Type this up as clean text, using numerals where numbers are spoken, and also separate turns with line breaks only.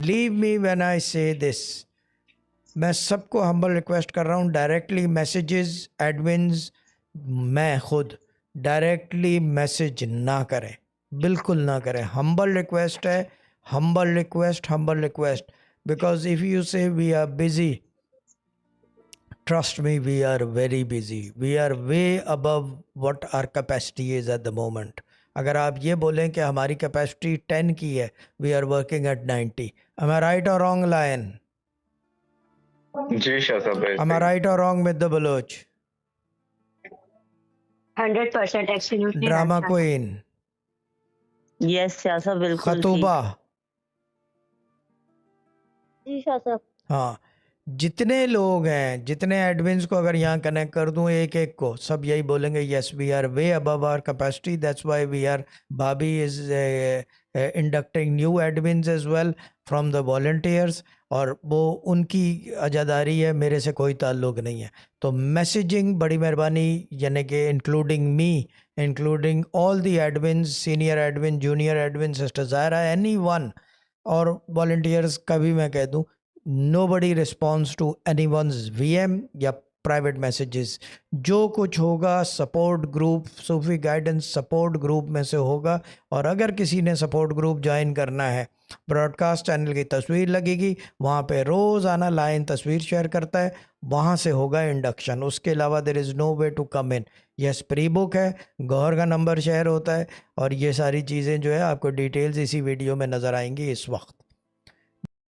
Leave me when I से this. मैं सबको हम्बल रिक्वेस्ट कर रहा हूँ, डायरेक्टली मैसेजेस एडमिन्स, मैं खुद डायरेक्टली मैसेज ना करें, बिल्कुल ना करें। हम्बल रिक्वेस्ट है, humble request, because if you say we are busy, trust me, we are very busy, we are way above what our capacity is at the moment. अगर आप ये बोलें कि हमारी कैपेसिटी 10 की है, we are working at 90. Am I right or wrong, Lion?
जी शाह साहब,
Am I right or wrong with the Baloch?
100% absolutely right,
drama
Shah.
Queen,
yes Shah साहब, बिल्कुल ठीक।
खतूबा,
जी शाह साहब।
हाँ, जितने लोग हैं, जितने एडमिन्स को अगर यहाँ कनेक्ट कर दूं एक एक को, सब यही बोलेंगे yes we are way above our capacity, that's why we are, भाभी is inducting new admins as well from the volunteers, और वो उनकी अजादारी है, मेरे से कोई ताल्लुक नहीं है। तो मैसेजिंग बड़ी मेहरबानी, यानी कि including me, including all the admins, senior admin, junior admin, sister Zahra, any one, और वॉलंटियर्स का भी मैं कह दूं, nobody responds to anyone's VM या प्राइवेट मैसेजेस। जो कुछ होगा सपोर्ट ग्रुप, सूफी गाइडेंस सपोर्ट ग्रुप में से होगा, और अगर किसी ने सपोर्ट ग्रुप ज्वाइन करना है, ब्रॉडकास्ट चैनल की तस्वीर लगेगी, वहाँ पे रोज़ाना लाइन तस्वीर शेयर करता है, वहाँ से होगा इंडक्शन। उसके अलावा there is no way to come in. Yes, pre book है, गौहर का नंबर शेयर होता है, और ये सारी चीज़ें जो है आपको डिटेल्स इसी वीडियो में नज़र आएंगी इस वक्त।